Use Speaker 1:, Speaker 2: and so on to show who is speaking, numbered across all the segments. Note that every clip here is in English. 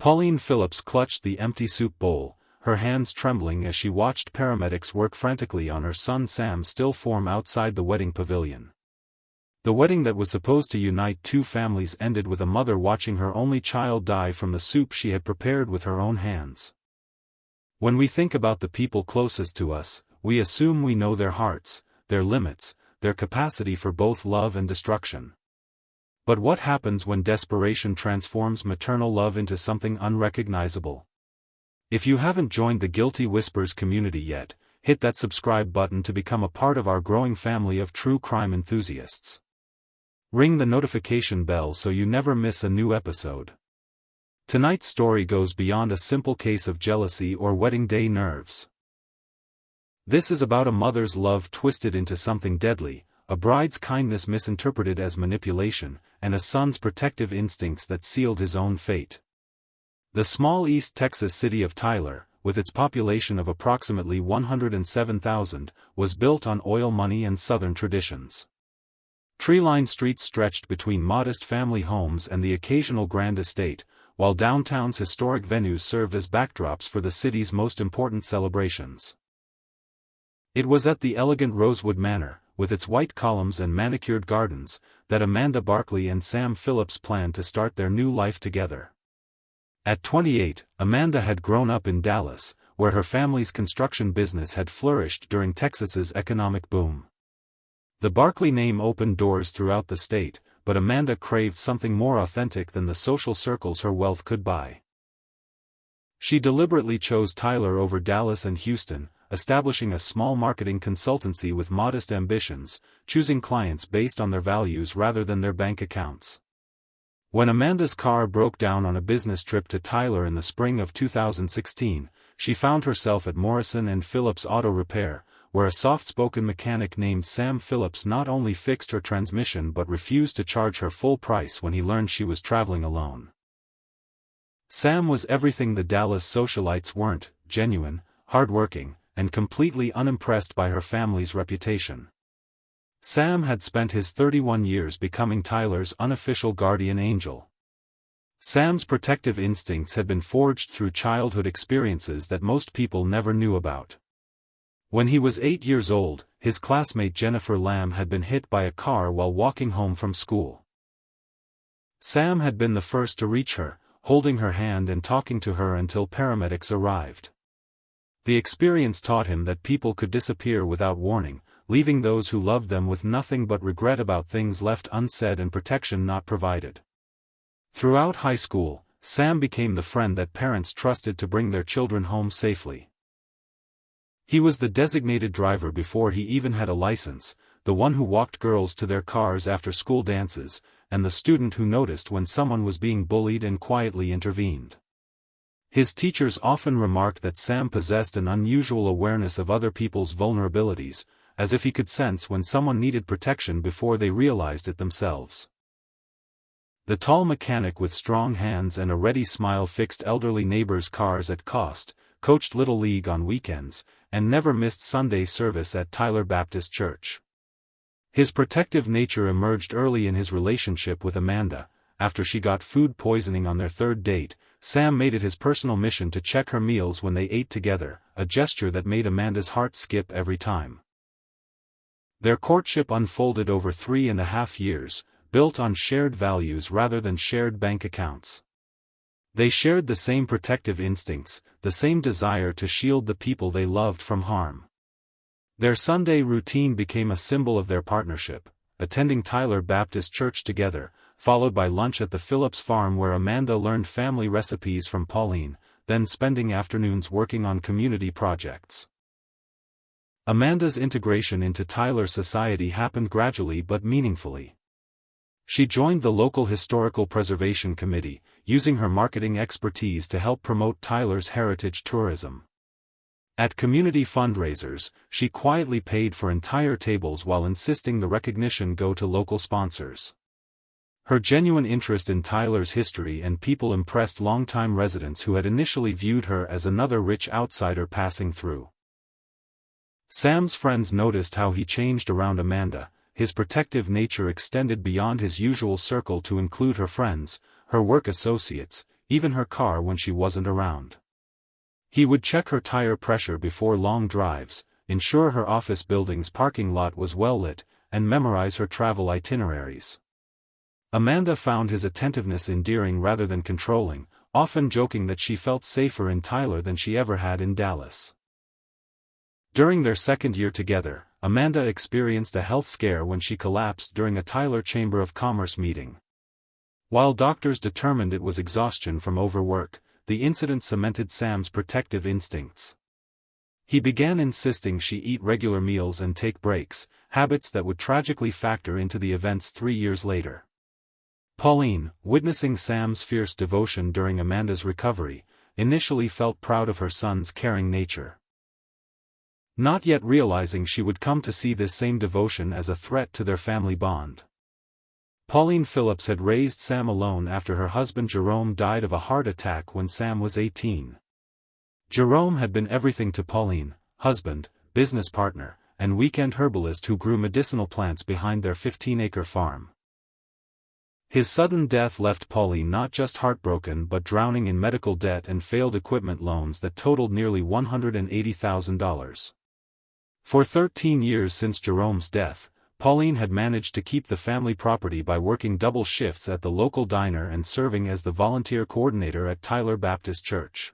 Speaker 1: Pauline Phillips clutched the empty soup bowl, her hands trembling as she watched paramedics work frantically on her son Sam still form outside the wedding pavilion. The wedding that was supposed to unite two families ended with a mother watching her only child die from the soup she had prepared with her own hands. When we think about the people closest to us, we assume we know their hearts, their limits, their capacity for both love and destruction. But what happens when desperation transforms maternal love into something unrecognizable? If you haven't joined the Guilty Whispers community yet, hit that subscribe button to become a part of our growing family of true crime enthusiasts. Ring the notification bell so you never miss a new episode. Tonight's story goes beyond a simple case of jealousy or wedding day nerves. This is about a mother's love twisted into something deadly, a bride's kindness misinterpreted as manipulation, and a son's protective instincts that sealed his own fate. The small East Texas city of Tyler, with its population of approximately 107,000, was built on oil money and Southern traditions. Tree-lined streets stretched between modest family homes and the occasional grand estate, while downtown's historic venues served as backdrops for the city's most important celebrations. It was at the elegant Rosewood Manor, with its white columns and manicured gardens, that Amanda Barkley and Sam Phillips planned to start their new life together. At 28, Amanda had grown up in Dallas, where her family's construction business had flourished during Texas's economic boom. The Barkley name opened doors throughout the state, but Amanda craved something more authentic than the social circles her wealth could buy. She deliberately chose Tyler over Dallas and Houston, establishing a small marketing consultancy with modest ambitions, choosing clients based on their values rather than their bank accounts. When Amanda's car broke down on a business trip to Tyler in the spring of 2016, she found herself at Morrison and Phillips Auto Repair, where a soft-spoken mechanic named Sam Phillips not only fixed her transmission but refused to charge her full price when he learned she was traveling alone. Sam was everything the Dallas socialites weren't: genuine, hardworking, and completely unimpressed by her family's reputation. Sam had spent his 31 years becoming Tyler's unofficial guardian angel. Sam's protective instincts had been forged through childhood experiences that most people never knew about. When he was 8 years old, his classmate Jennifer Lamb had been hit by a car while walking home from school. Sam had been the first to reach her, holding her hand and talking to her until paramedics arrived. The experience taught him that people could disappear without warning, leaving those who loved them with nothing but regret about things left unsaid and protection not provided. Throughout high school, Sam became the friend that parents trusted to bring their children home safely. He was the designated driver before he even had a license, the one who walked girls to their cars after school dances, and the student who noticed when someone was being bullied and quietly intervened. His teachers often remarked that Sam possessed an unusual awareness of other people's vulnerabilities, as if he could sense when someone needed protection before they realized it themselves. The tall mechanic with strong hands and a ready smile fixed elderly neighbors' cars at cost, coached Little League on weekends, and never missed Sunday service at Tyler Baptist Church. His protective nature emerged early in his relationship with Amanda. After she got food poisoning on their third date, Sam made it his personal mission to check her meals when they ate together, a gesture that made Amanda's heart skip every time. Their courtship unfolded over 3.5 years, built on shared values rather than shared bank accounts. They shared the same protective instincts, the same desire to shield the people they loved from harm. Their Sunday routine became a symbol of their partnership, attending Tyler Baptist Church together, followed by lunch at the Phillips farm where Amanda learned family recipes from Pauline, then spending afternoons working on community projects. Amanda's integration into Tyler society happened gradually but meaningfully. She joined the local historical preservation committee, using her marketing expertise to help promote Tyler's heritage tourism. At community fundraisers, she quietly paid for entire tables while insisting the recognition go to local sponsors. Her genuine interest in Tyler's history and people impressed longtime residents who had initially viewed her as another rich outsider passing through. Sam's friends noticed how he changed around Amanda. His protective nature extended beyond his usual circle to include her friends, her work associates, even her car when she wasn't around. He would check her tire pressure before long drives, ensure her office building's parking lot was well lit, and memorize her travel itineraries. Amanda found his attentiveness endearing rather than controlling, often joking that she felt safer in Tyler than she ever had in Dallas. During their second year together, Amanda experienced a health scare when she collapsed during a Tyler Chamber of Commerce meeting. While doctors determined it was exhaustion from overwork, the incident cemented Sam's protective instincts. He began insisting she eat regular meals and take breaks, habits that would tragically factor into the events 3 years later. Pauline, witnessing Sam's fierce devotion during Amanda's recovery, initially felt proud of her son's caring nature. Not yet realizing she would come to see this same devotion as a threat to their family bond. Pauline Phillips had raised Sam alone after her husband Jerome died of a heart attack when Sam was 18. Jerome had been everything to Pauline: husband, business partner, and weekend herbalist who grew medicinal plants behind their 15-acre farm. His sudden death left Pauline not just heartbroken but drowning in medical debt and failed equipment loans that totaled nearly $180,000. For 13 years since Jerome's death, Pauline had managed to keep the family property by working double shifts at the local diner and serving as the volunteer coordinator at Tyler Baptist Church.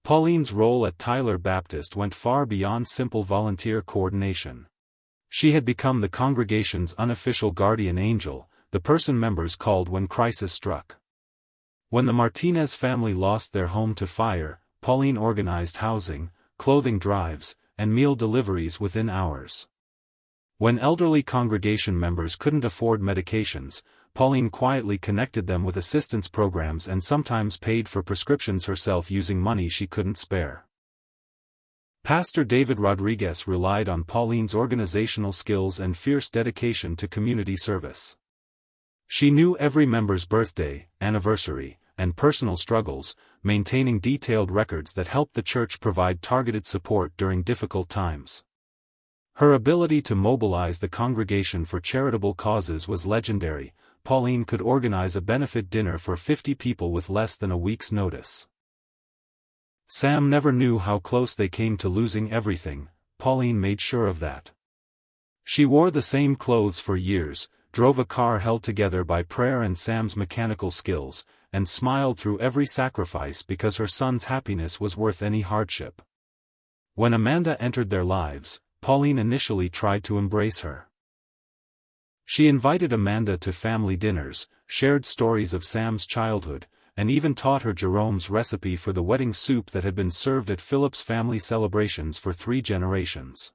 Speaker 1: Pauline's role at Tyler Baptist went far beyond simple volunteer coordination. She had become the congregation's unofficial guardian angel, the person members called when crisis struck. When the Martinez family lost their home to fire, Pauline organized housing, clothing drives, and meal deliveries within hours. When elderly congregation members couldn't afford medications, Pauline quietly connected them with assistance programs and sometimes paid for prescriptions herself using money she couldn't spare. Pastor David Rodriguez relied on Pauline's organizational skills and fierce dedication to community service. She knew every member's birthday, anniversary, and personal struggles, maintaining detailed records that helped the church provide targeted support during difficult times. Her ability to mobilize the congregation for charitable causes was legendary. Pauline could organize a benefit dinner for 50 people with less than a week's notice. Sam never knew how close they came to losing everything. Pauline made sure of that. She wore the same clothes for years, drove a car held together by prayer and Sam's mechanical skills, and smiled through every sacrifice because her son's happiness was worth any hardship. When Amanda entered their lives, Pauline initially tried to embrace her. She invited Amanda to family dinners, shared stories of Sam's childhood, and even taught her Jerome's recipe for the wedding soup that had been served at Phillips' family celebrations for 3 generations.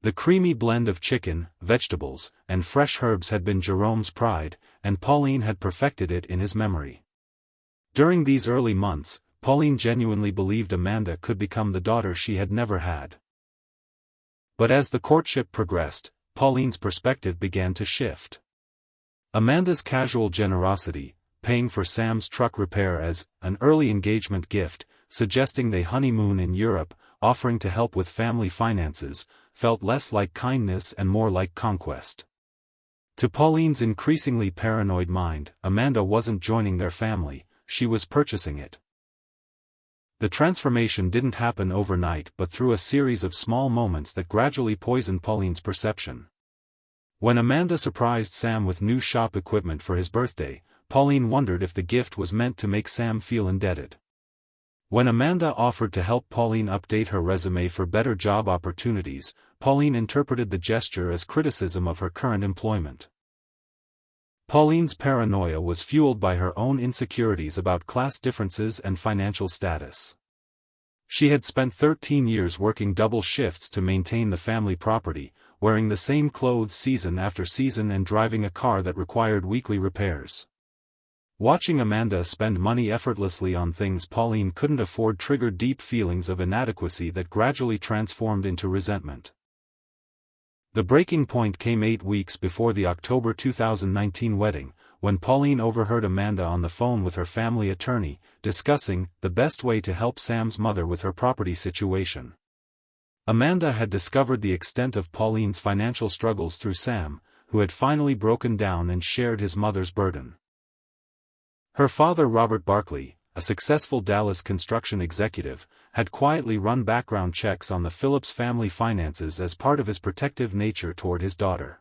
Speaker 1: The creamy blend of chicken, vegetables, and fresh herbs had been Jerome's pride, and Pauline had perfected it in his memory. During these early months, Pauline genuinely believed Amanda could become the daughter she had never had. But as the courtship progressed, Pauline's perspective began to shift. Amanda's casual generosity, paying for Sam's truck repair as an early engagement gift, suggesting they honeymoon in Europe, offering to help with family finances, felt less like kindness and more like conquest. To Pauline's increasingly paranoid mind, Amanda wasn't joining their family, she was purchasing it. The transformation didn't happen overnight but through a series of small moments that gradually poisoned Pauline's perception. When Amanda surprised Sam with new shop equipment for his birthday, Pauline wondered if the gift was meant to make Sam feel indebted. When Amanda offered to help Pauline update her resume for better job opportunities, Pauline interpreted the gesture as criticism of her current employment. Pauline's paranoia was fueled by her own insecurities about class differences and financial status. She had spent 13 years working double shifts to maintain the family property, wearing the same clothes season after season and driving a car that required weekly repairs. Watching Amanda spend money effortlessly on things Pauline couldn't afford triggered deep feelings of inadequacy that gradually transformed into resentment. The breaking point came 8 weeks before the October 2019 wedding, when Pauline overheard Amanda on the phone with her family attorney, discussing the best way to help Sam's mother with her property situation. Amanda had discovered the extent of Pauline's financial struggles through Sam, who had finally broken down and shared his mother's burden. Her father Robert Barkley, a successful Dallas construction executive, had quietly run background checks on the Phillips family finances as part of his protective nature toward his daughter.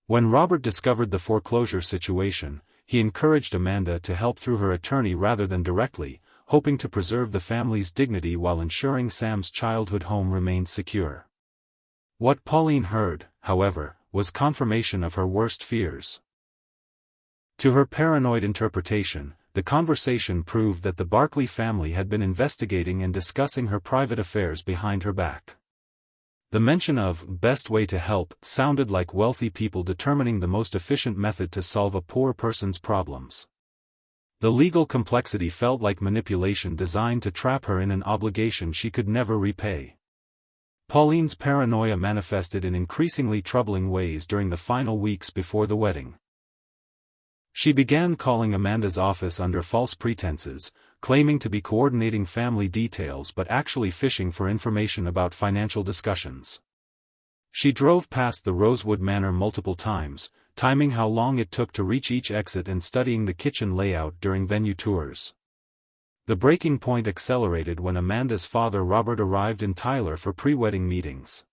Speaker 1: When Robert discovered the foreclosure situation, he encouraged Amanda to help through her attorney rather than directly, hoping to preserve the family's dignity while ensuring Sam's childhood home remained secure. What Pauline heard, however, was confirmation of her worst fears. To her paranoid interpretation, the conversation proved that the Barkley family had been investigating and discussing her private affairs behind her back. The mention of "best way to help" sounded like wealthy people determining the most efficient method to solve a poor person's problems. The legal complexity felt like manipulation designed to trap her in an obligation she could never repay. Pauline's paranoia manifested in increasingly troubling ways during the final weeks before the wedding. She began calling Amanda's office under false pretenses, claiming to be coordinating family details but actually fishing for information about financial discussions. She drove past the Rosewood Manor multiple times, timing how long it took to reach each exit and studying the kitchen layout during venue tours. The breaking point accelerated when Amanda's father Robert arrived in Tyler for pre-wedding meetings.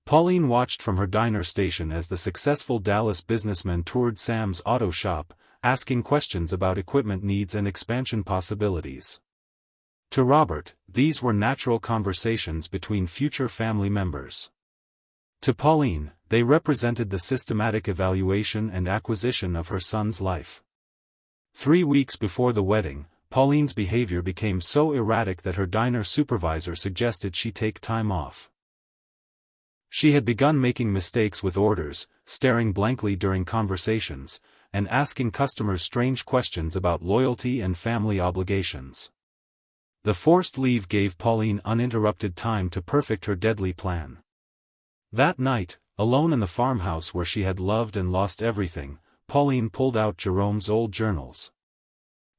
Speaker 1: Pauline watched from her diner station as the successful Dallas businessman toured Sam's auto shop, asking questions about equipment needs and expansion possibilities. To Robert, these were natural conversations between future family members. To Pauline, they represented the systematic evaluation and acquisition of her son's life. 3 weeks before the wedding, Pauline's behavior became so erratic that her diner supervisor suggested she take time off. She had begun making mistakes with orders, staring blankly during conversations, and asking customers strange questions about loyalty and family obligations. The forced leave gave Pauline uninterrupted time to perfect her deadly plan. That night, alone in the farmhouse where she had loved and lost everything, Pauline pulled out Jerome's old journals.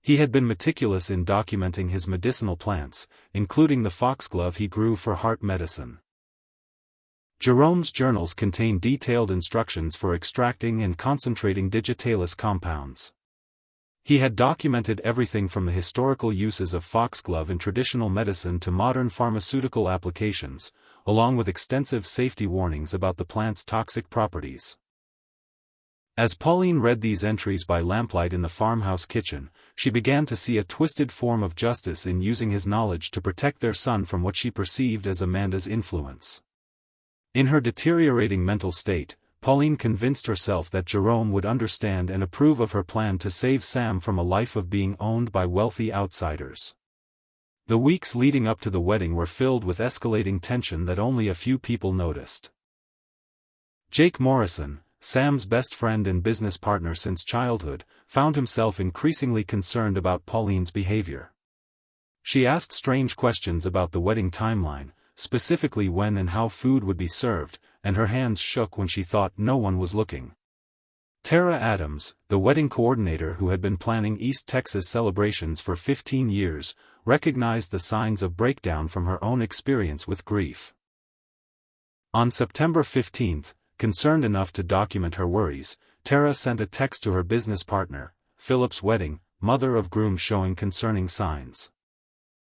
Speaker 1: He had been meticulous in documenting his medicinal plants, including the foxglove he grew for heart medicine. Jerome's journals contain detailed instructions for extracting and concentrating digitalis compounds. He had documented everything from the historical uses of foxglove in traditional medicine to modern pharmaceutical applications, along with extensive safety warnings about the plant's toxic properties. As Pauline read these entries by lamplight in the farmhouse kitchen, she began to see a twisted form of justice in using his knowledge to protect their son from what she perceived as Amanda's influence. In her deteriorating mental state, Pauline convinced herself that Jerome would understand and approve of her plan to save Sam from a life of being owned by wealthy outsiders. The weeks leading up to the wedding were filled with escalating tension that only a few people noticed. Jake Morrison, Sam's best friend and business partner since childhood, found himself increasingly concerned about Pauline's behavior. She asked strange questions about the wedding timeline, specifically when and how food would be served, and her hands shook when she thought no one was looking. Tara Adams, the wedding coordinator who had been planning East Texas celebrations for 15 years, recognized the signs of breakdown from her own experience with grief. On September 15, concerned enough to document her worries, Tara sent a text to her business partner, Phillips Wedding, mother of Groom, showing concerning signs.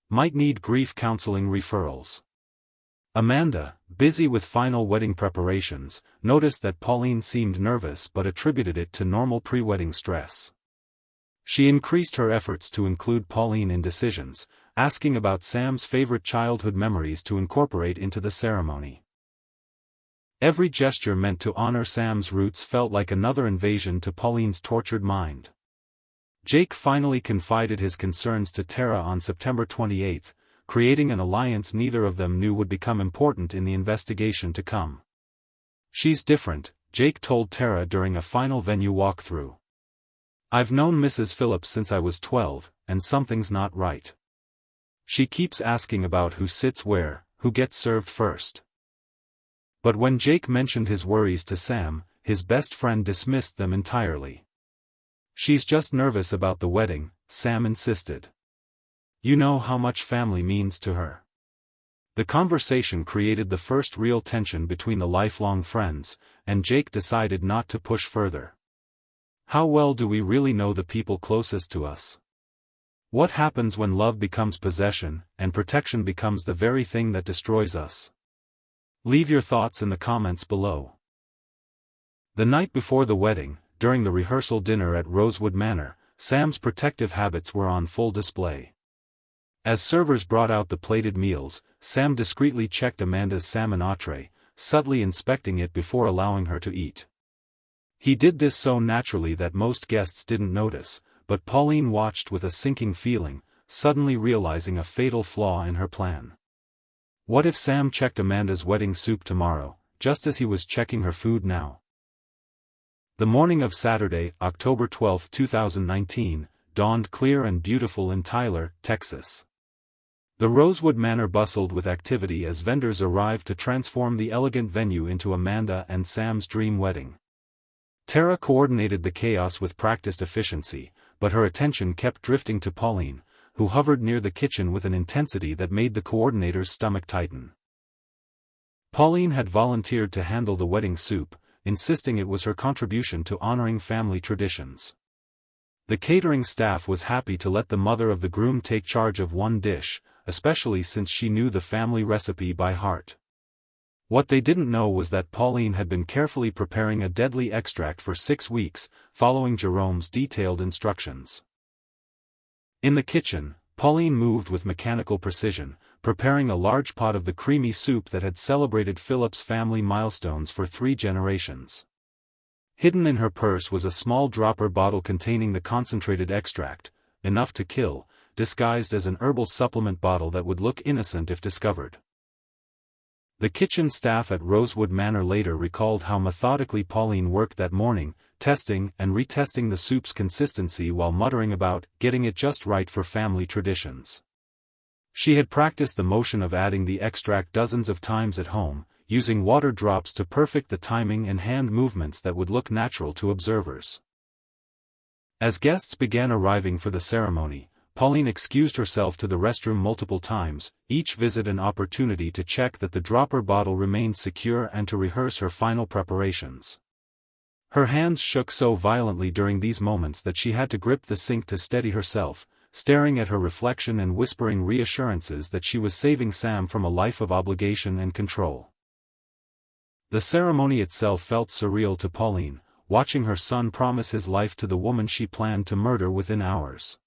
Speaker 1: Might need grief counseling referrals. Amanda, busy with final wedding preparations, noticed that Pauline seemed nervous but attributed it to normal pre-wedding stress. She increased her efforts to include Pauline in decisions, asking about Sam's favorite childhood memories to incorporate into the ceremony. Every gesture meant to honor Sam's roots felt like another invasion to Pauline's tortured mind. Jake finally confided his concerns to Tara on September 28, creating an alliance neither of them knew would become important in the investigation to come. "She's different," Jake told Tara during a final venue walkthrough. "I've known Mrs. Phillips since I was 12, and something's not right. She keeps asking about who sits where, who gets served first." But when Jake mentioned his worries to Sam, his best friend dismissed them entirely. "She's just nervous about the wedding," Sam insisted. "You know how much family means to her." The conversation created the first real tension between the lifelong friends, and Jake decided not to push further. How well do we really know the people closest to us? What happens when love becomes possession, and protection becomes the very thing that destroys us? Leave your thoughts in the comments below. The night before the wedding, during the rehearsal dinner at Rosewood Manor, Sam's protective habits were on full display. As servers brought out the plated meals, Sam discreetly checked Amanda's salmon entree, subtly inspecting it before allowing her to eat. He did this so naturally that most guests didn't notice, but Pauline watched with a sinking feeling, suddenly realizing a fatal flaw in her plan. What if Sam checked Amanda's wedding soup tomorrow, just as he was checking her food now? The morning of Saturday, October 12, 2019, dawned clear and beautiful in Tyler, Texas. The Rosewood Manor bustled with activity as vendors arrived to transform the elegant venue into Amanda and Sam's dream wedding. Tara coordinated the chaos with practiced efficiency, but her attention kept drifting to Pauline, who hovered near the kitchen with an intensity that made the coordinator's stomach tighten. Pauline had volunteered to handle the wedding soup, insisting it was her contribution to honoring family traditions. The catering staff was happy to let the mother of the groom take charge of one dish, especially since she knew the family recipe by heart. What they didn't know was that Pauline had been carefully preparing a deadly extract for 6 weeks, following Jerome's detailed instructions. In the kitchen, Pauline moved with mechanical precision, preparing a large pot of the creamy soup that had celebrated Philip's family milestones for 3 generations. Hidden in her purse was a small dropper bottle containing the concentrated extract, enough to kill, disguised as an herbal supplement bottle that would look innocent if discovered. The kitchen staff at Rosewood Manor later recalled how methodically Pauline worked that morning, testing and retesting the soup's consistency while muttering about getting it just right for family traditions. She had practiced the motion of adding the extract dozens of times at home, using water drops to perfect the timing and hand movements that would look natural to observers. As guests began arriving for the ceremony, Pauline excused herself to the restroom multiple times, each visit an opportunity to check that the dropper bottle remained secure and to rehearse her final preparations. Her hands shook so violently during these moments that she had to grip the sink to steady herself, staring at her reflection and whispering reassurances that she was saving Sam from a life of obligation and control. The ceremony itself felt surreal to Pauline, watching her son promise his life to the woman she planned to murder within hours.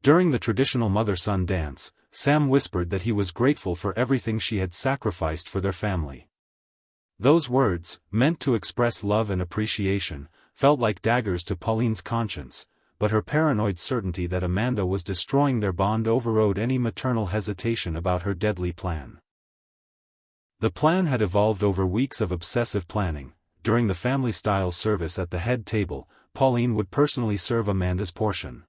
Speaker 1: During the traditional mother-son dance, Sam whispered that he was grateful for everything she had sacrificed for their family. Those words, meant to express love and appreciation, felt like daggers to Pauline's conscience, but her paranoid certainty that Amanda was destroying their bond overrode any maternal hesitation about her deadly plan. The plan had evolved over weeks of obsessive planning. During the family-style service at the head table, Pauline would personally serve Amanda's portion.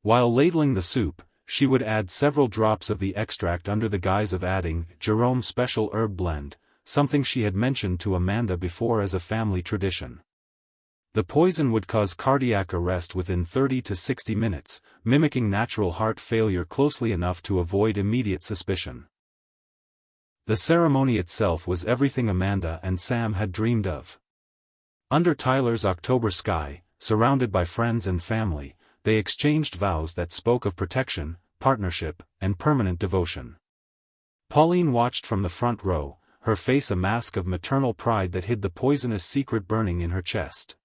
Speaker 1: While ladling the soup, she would add several drops of the extract under the guise of adding Jerome's special herb blend, something she had mentioned to Amanda before as a family tradition. The poison would cause cardiac arrest within 30 to 60 minutes, mimicking natural heart failure closely enough to avoid immediate suspicion. The ceremony itself was everything Amanda and Sam had dreamed of. Under Tyler's October sky, surrounded by friends and family, they exchanged vows that spoke of protection, partnership, and permanent devotion. Pauline watched from the front row, her face a mask of maternal pride that hid the poisonous secret burning in her chest.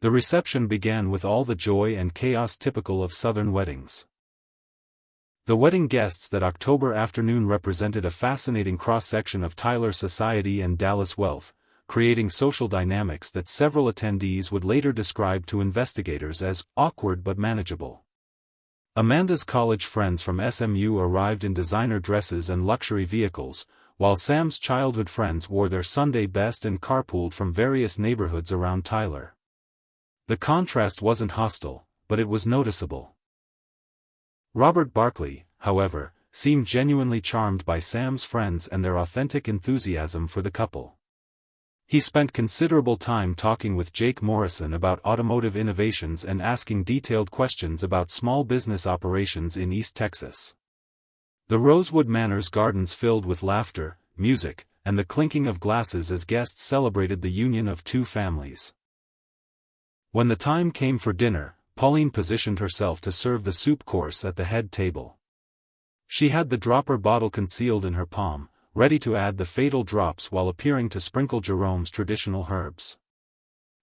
Speaker 1: The reception began with all the joy and chaos typical of Southern weddings. The wedding guests that October afternoon represented a fascinating cross-section of Tyler society and Dallas wealth, creating social dynamics that several attendees would later describe to investigators as awkward but manageable. Amanda's college friends from SMU arrived in designer dresses and luxury vehicles, while Sam's childhood friends wore their Sunday best and carpooled from various neighborhoods around Tyler. The contrast wasn't hostile, but it was noticeable. Robert Barkley, however, seemed genuinely charmed by Sam's friends and their authentic enthusiasm for the couple. He spent considerable time talking with Jake Morrison about automotive innovations and asking detailed questions about small business operations in East Texas. The Rosewood Manor's gardens filled with laughter, music, and the clinking of glasses as guests celebrated the union of two families. When the time came for dinner, Pauline positioned herself to serve the soup course at the head table. She had the dropper bottle concealed in her palm, ready to add the fatal drops while appearing to sprinkle Jerome's traditional herbs.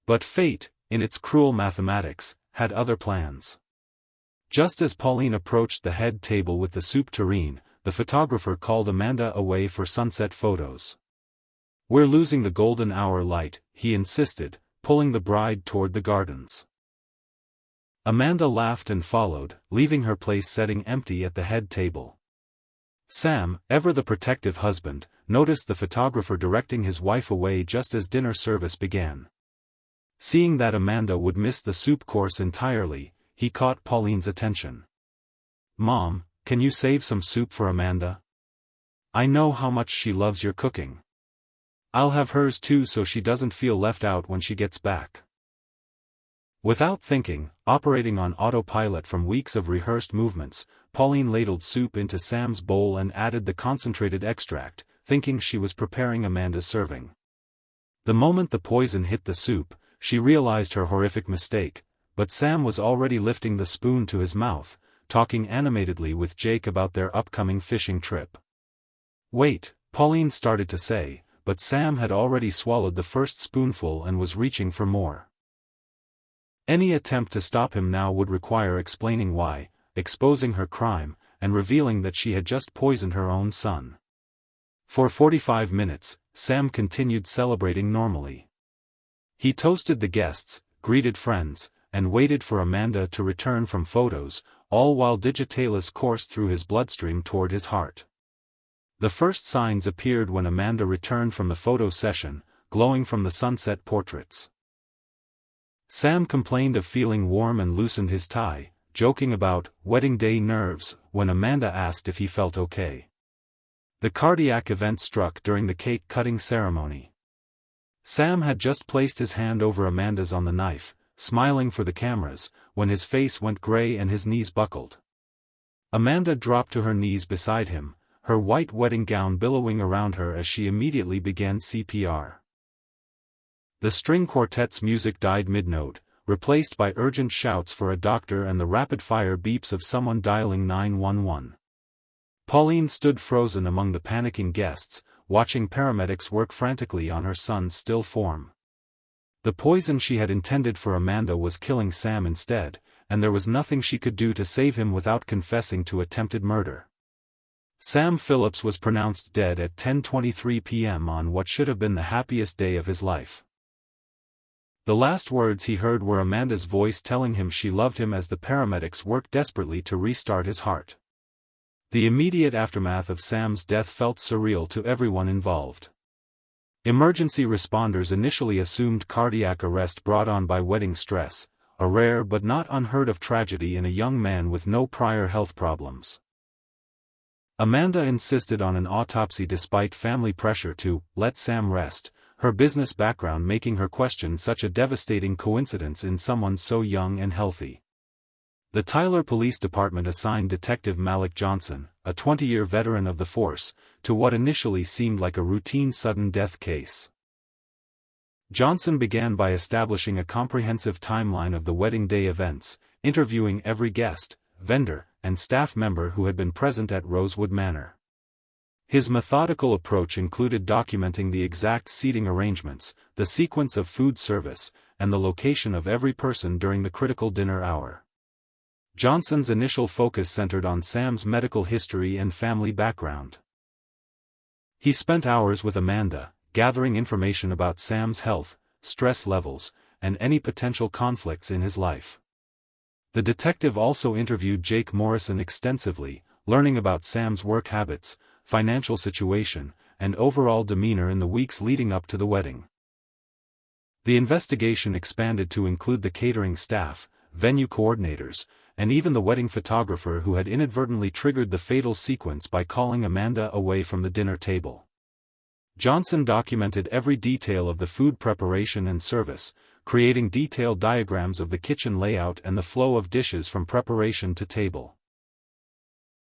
Speaker 1: But fate, in its cruel mathematics, had other plans. Just as Pauline approached the head table with the soup tureen, the photographer called Amanda away for sunset photos. "We're losing the golden hour light," he insisted, pulling the bride toward the gardens. Amanda laughed and followed, leaving her place setting empty at the head table. Sam, ever the protective husband, noticed the photographer directing his wife away just as dinner service began. Seeing that Amanda would miss the soup course entirely, he caught Pauline's attention. "Mom, can you save some soup for Amanda? I know how much she loves your cooking. I'll have hers too so she doesn't feel left out when she gets back." Without thinking, operating on autopilot from weeks of rehearsed movements, Pauline ladled soup into Sam's bowl and added the concentrated extract, thinking she was preparing Amanda's serving. The moment the poison hit the soup, she realized her horrific mistake, but Sam was already lifting the spoon to his mouth, talking animatedly with Jake about their upcoming fishing trip. "Wait," Pauline started to say, but Sam had already swallowed the first spoonful and was reaching for more. Any attempt to stop him now would require explaining why, exposing her crime, and revealing that she had just poisoned her own son. For 45 minutes, Sam continued celebrating normally. He toasted the guests, greeted friends, and waited for Amanda to return from photos, all while digitalis coursed through his bloodstream toward his heart. The first signs appeared when Amanda returned from the photo session, glowing from the sunset portraits. Sam complained of feeling warm and loosened his tie, joking about wedding day nerves when Amanda asked if he felt okay. The cardiac event struck during the cake-cutting ceremony. Sam had just placed his hand over Amanda's on the knife, smiling for the cameras, when his face went gray and his knees buckled. Amanda dropped to her knees beside him, her white wedding gown billowing around her as she immediately began CPR. The string quartet's music died mid-note, replaced by urgent shouts for a doctor and the rapid-fire beeps of someone dialing 911. Pauline stood frozen among the panicking guests, watching paramedics work frantically on her son's still form. The poison she had intended for Amanda was killing Sam instead, and there was nothing she could do to save him without confessing to attempted murder. Sam Phillips was pronounced dead at 10:23 p.m. on what should have been the happiest day of his life. The last words he heard were Amanda's voice telling him she loved him as the paramedics worked desperately to restart his heart. The immediate aftermath of Sam's death felt surreal to everyone involved. Emergency responders initially assumed cardiac arrest brought on by wedding stress, a rare but not unheard of tragedy in a young man with no prior health problems. Amanda insisted on an autopsy despite family pressure to let Sam rest, her business background making her question such a devastating coincidence in someone so young and healthy. The Tyler Police Department assigned Detective Malik Johnson, a 20-year veteran of the force, to what initially seemed like a routine sudden death case. Johnson began by establishing a comprehensive timeline of the wedding day events, interviewing every guest, vendor, and staff member who had been present at Rosewood Manor. His methodical approach included documenting the exact seating arrangements, the sequence of food service, and the location of every person during the critical dinner hour. Johnson's initial focus centered on Sam's medical history and family background. He spent hours with Amanda, gathering information about Sam's health, stress levels, and any potential conflicts in his life. The detective also interviewed Jake Morrison extensively, learning about Sam's work habits, financial situation, and overall demeanor in the weeks leading up to the wedding. The investigation expanded to include the catering staff, venue coordinators, and even the wedding photographer who had inadvertently triggered the fatal sequence by calling Amanda away from the dinner table. Johnson documented every detail of the food preparation and service, creating detailed diagrams of the kitchen layout and the flow of dishes from preparation to table.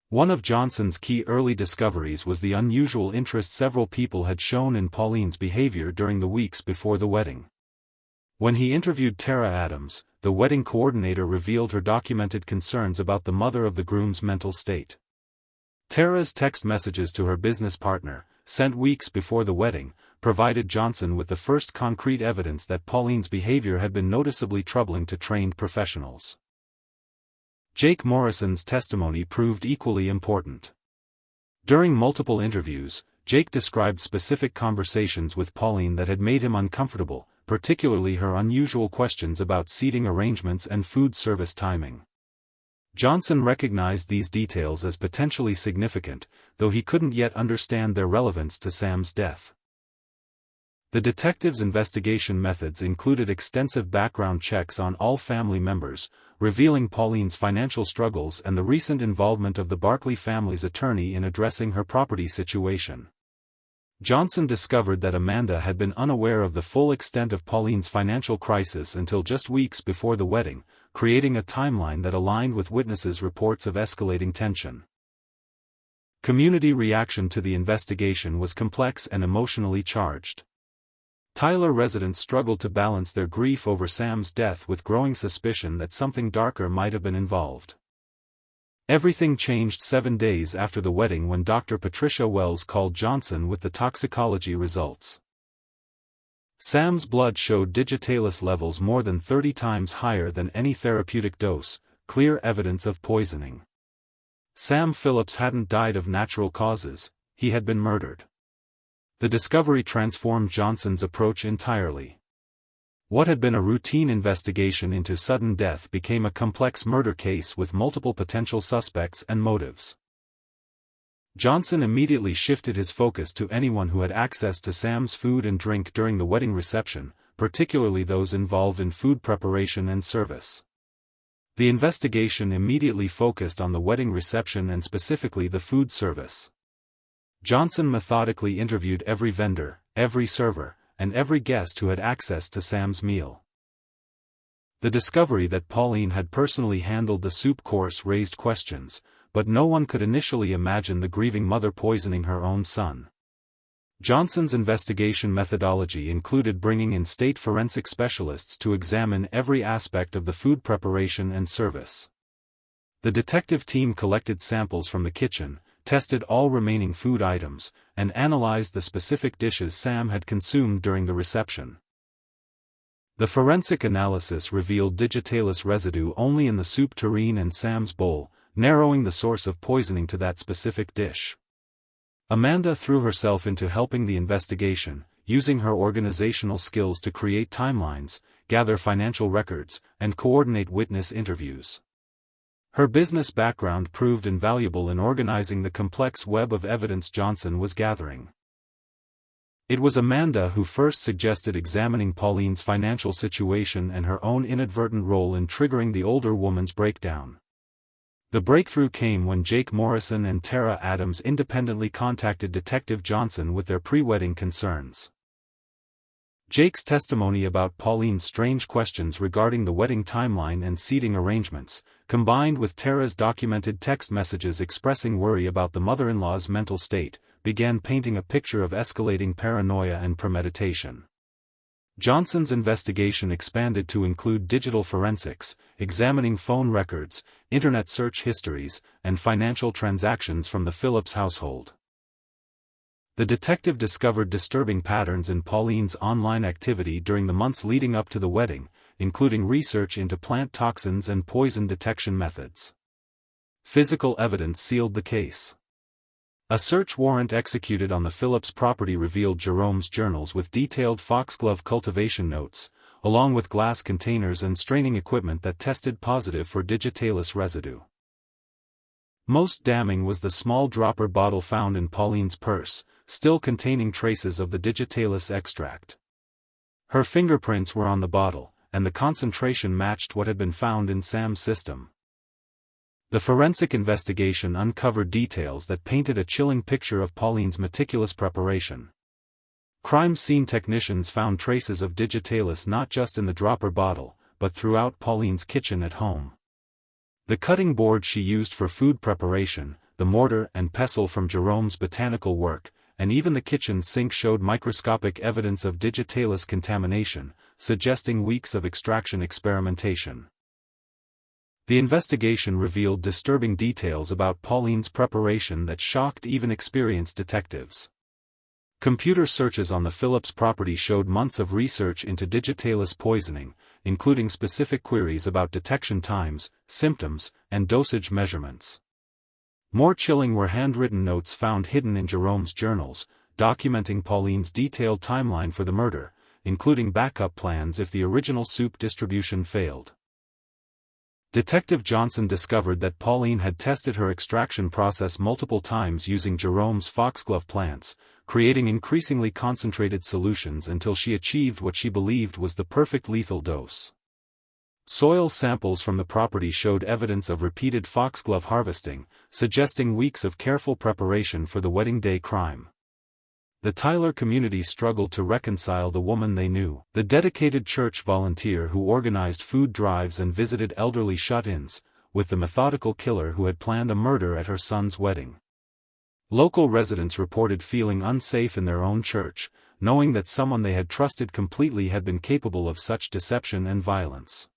Speaker 1: One of Johnson's key early discoveries was the unusual interest several people had shown in Pauline's behavior during the weeks before the wedding. When he interviewed Tara Adams, the wedding coordinator revealed her documented concerns about the mother of the groom's mental state. Tara's text messages to her business partner, sent weeks before the wedding, provided Johnson with the first concrete evidence that Pauline's behavior had been noticeably troubling to trained professionals. Jake Morrison's testimony proved equally important. During multiple interviews, Jake described specific conversations with Pauline that had made him uncomfortable, particularly her unusual questions about seating arrangements and food service timing. Johnson recognized these details as potentially significant, though he couldn't yet understand their relevance to Sam's death. The detective's investigation methods included extensive background checks on all family members, revealing Pauline's financial struggles and the recent involvement of the Barkley family's attorney in addressing her property situation. Johnson discovered that Amanda had been unaware of the full extent of Pauline's financial crisis until just weeks before the wedding, creating a timeline that aligned with witnesses' reports of escalating tension. Community reaction to the investigation was complex and emotionally charged. Tyler residents struggled to balance their grief over Sam's death with growing suspicion that something darker might have been involved. Everything changed 7 days after the wedding when Dr. Patricia Wells called Johnson with the toxicology results. Sam's blood showed digitalis levels more than 30 times higher than any therapeutic dose, clear evidence of poisoning. Sam Phillips hadn't died of natural causes, he had been murdered. The discovery transformed Johnson's approach entirely. What had been a routine investigation into sudden death became a complex murder case with multiple potential suspects and motives. Johnson immediately shifted his focus to anyone who had access to Sam's food and drink during the wedding reception, particularly those involved in food preparation and service. The investigation immediately focused on the wedding reception and specifically the food service. Johnson methodically interviewed every vendor, every server, and every guest who had access to Sam's meal. The discovery that Pauline had personally handled the soup course raised questions, but no one could initially imagine the grieving mother poisoning her own son. Johnson's investigation methodology included bringing in state forensic specialists to examine every aspect of the food preparation and service. The detective team collected samples from the kitchen, tested all remaining food items, and analyzed the specific dishes Sam had consumed during the reception. The forensic analysis revealed digitalis residue only in the soup tureen and Sam's bowl, narrowing the source of poisoning to that specific dish. Amanda threw herself into helping the investigation, using her organizational skills to create timelines, gather financial records, and coordinate witness interviews. Her business background proved invaluable in organizing the complex web of evidence Johnson was gathering. It was Amanda who first suggested examining Pauline's financial situation and her own inadvertent role in triggering the older woman's breakdown. The breakthrough came when Jake Morrison and Tara Adams independently contacted Detective Johnson with their pre-wedding concerns. Jake's testimony about Pauline's strange questions regarding the wedding timeline and seating arrangements, combined with Tara's documented text messages expressing worry about the mother-in-law's mental state, began painting a picture of escalating paranoia and premeditation. Johnson's investigation expanded to include digital forensics, examining phone records, internet search histories, and financial transactions from the Phillips household. The detective discovered disturbing patterns in Pauline's online activity during the months leading up to the wedding, including research into plant toxins and poison detection methods. Physical evidence sealed the case. A search warrant executed on the Phillips property revealed Jerome's journals with detailed foxglove cultivation notes, along with glass containers and straining equipment that tested positive for digitalis residue. Most damning was the small dropper bottle found in Pauline's purse, still containing traces of the digitalis extract. Her fingerprints were on the bottle, and the concentration matched what had been found in Sam's system. The forensic investigation uncovered details that painted a chilling picture of Pauline's meticulous preparation. Crime scene technicians found traces of digitalis not just in the dropper bottle, but throughout Pauline's kitchen at home. The cutting board she used for food preparation, the mortar and pestle from Jerome's botanical work, and even the kitchen sink showed microscopic evidence of digitalis contamination, suggesting weeks of extraction experimentation. The investigation revealed disturbing details about Pauline's preparation that shocked even experienced detectives. Computer searches on the Phillips property showed months of research into digitalis poisoning, including specific queries about detection times, symptoms, and dosage measurements. More chilling were handwritten notes found hidden in Jerome's journals, documenting Pauline's detailed timeline for the murder, including backup plans if the original soup distribution failed. Detective Johnson discovered that Pauline had tested her extraction process multiple times using Jerome's foxglove plants, creating increasingly concentrated solutions until she achieved what she believed was the perfect lethal dose. Soil samples from the property showed evidence of repeated foxglove harvesting, suggesting weeks of careful preparation for the wedding day crime. The Tyler community struggled to reconcile the woman they knew, the dedicated church volunteer who organized food drives and visited elderly shut-ins, with the methodical killer who had planned a murder at her son's wedding. Local residents reported feeling unsafe in their own church, knowing that someone they had trusted completely had been capable of such deception and violence.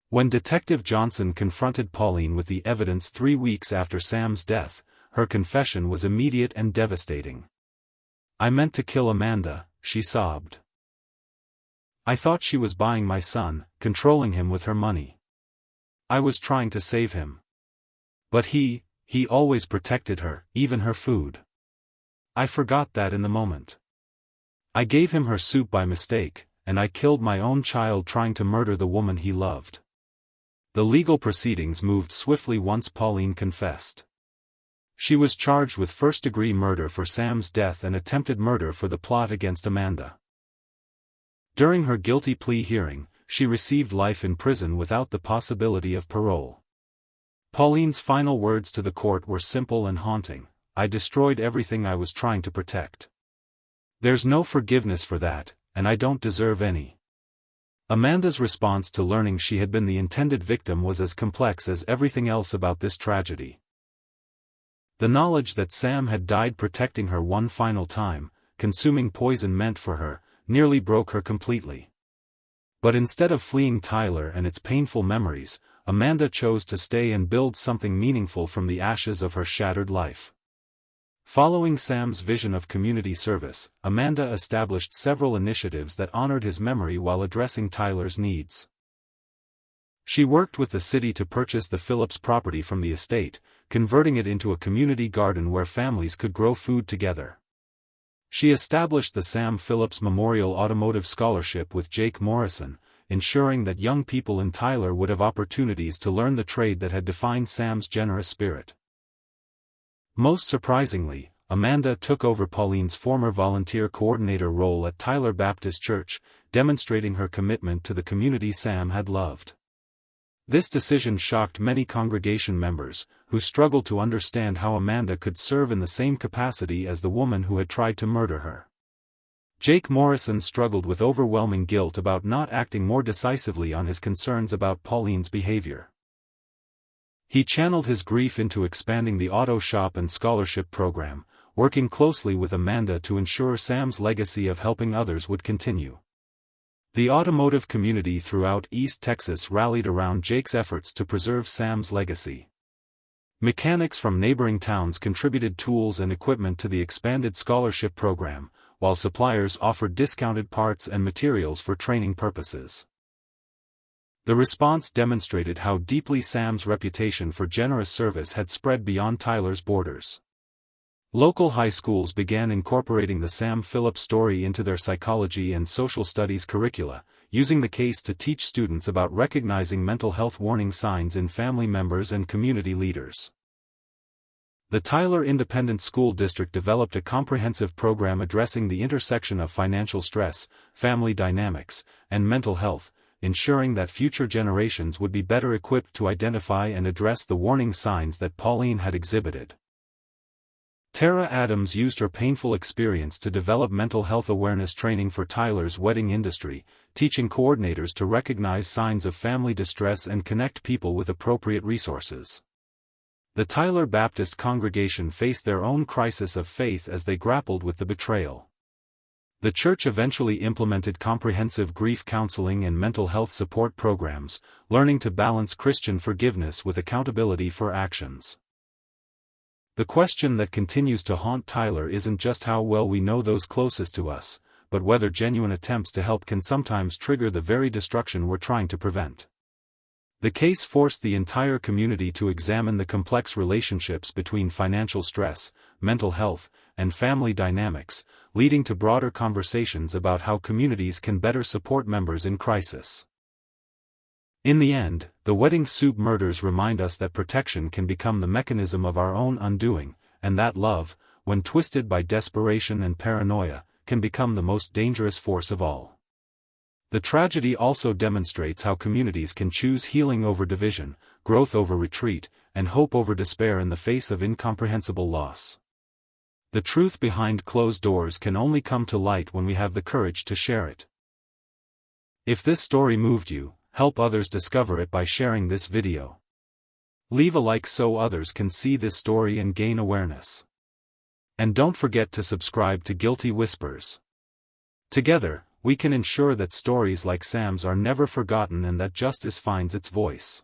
Speaker 1: When Detective Johnson confronted Pauline with the evidence 3 weeks after Sam's death, her confession was immediate and devastating. "I meant to kill Amanda," she sobbed. "I thought she was buying my son, controlling him with her money. I was trying to save him. But he always protected her, even her food. I forgot that in the moment. I gave him her soup by mistake, and I killed my own child trying to murder the woman he loved." The legal proceedings moved swiftly once Pauline confessed. She was charged with first-degree murder for Sam's death and attempted murder for the plot against Amanda. During her guilty plea hearing, she received life in prison without the possibility of parole. Pauline's final words to the court were simple and haunting: "I destroyed everything I was trying to protect. There's no forgiveness for that, and I don't deserve any." Amanda's response to learning she had been the intended victim was as complex as everything else about this tragedy. The knowledge that Sam had died protecting her one final time, consuming poison meant for her, nearly broke her completely. But instead of fleeing Tyler and its painful memories, Amanda chose to stay and build something meaningful from the ashes of her shattered life. Following Sam's vision of community service, Amanda established several initiatives that honored his memory while addressing Tyler's needs. She worked with the city to purchase the Phillips property from the estate, converting it into a community garden where families could grow food together. She established the Sam Phillips Memorial Automotive Scholarship with Jake Morrison, ensuring that young people in Tyler would have opportunities to learn the trade that had defined Sam's generous spirit. Most surprisingly, Amanda took over Pauline's former volunteer coordinator role at Tyler Baptist Church, demonstrating her commitment to the community Sam had loved. This decision shocked many congregation members, who struggled to understand how Amanda could serve in the same capacity as the woman who had tried to murder her. Jake Morrison struggled with overwhelming guilt about not acting more decisively on his concerns about Pauline's behavior. He channeled his grief into expanding the auto shop and scholarship program, working closely with Amanda to ensure Sam's legacy of helping others would continue. The automotive community throughout East Texas rallied around Jake's efforts to preserve Sam's legacy. Mechanics from neighboring towns contributed tools and equipment to the expanded scholarship program, while suppliers offered discounted parts and materials for training purposes. The response demonstrated how deeply Sam's reputation for generous service had spread beyond Tyler's borders. Local high schools began incorporating the Sam Phillips story into their psychology and social studies curricula, using the case to teach students about recognizing mental health warning signs in family members and community leaders. The Tyler Independent School District developed a comprehensive program addressing the intersection of financial stress, family dynamics, and mental health, ensuring that future generations would be better equipped to identify and address the warning signs that Pauline had exhibited. Tara Adams used her painful experience to develop mental health awareness training for Tyler's wedding industry, teaching coordinators to recognize signs of family distress and connect people with appropriate resources. The Tyler Baptist congregation faced their own crisis of faith as they grappled with the betrayal. The church eventually implemented comprehensive grief counseling and mental health support programs, learning to balance Christian forgiveness with accountability for actions. The question that continues to haunt Tyler isn't just how well we know those closest to us, but whether genuine attempts to help can sometimes trigger the very destruction we're trying to prevent. The case forced the entire community to examine the complex relationships between financial stress, mental health, and family dynamics, leading to broader conversations about how communities can better support members in crisis. In the end, the wedding soup murders remind us that protection can become the mechanism of our own undoing, and that love, when twisted by desperation and paranoia, can become the most dangerous force of all. The tragedy also demonstrates how communities can choose healing over division, growth over retreat, and hope over despair in the face of incomprehensible loss. The truth behind closed doors can only come to light when we have the courage to share it. If this story moved you, help others discover it by sharing this video. Leave a like so others can see this story and gain awareness. And don't forget to subscribe to Guilty Whispers. Together, we can ensure that stories like Sam's are never forgotten and that justice finds its voice.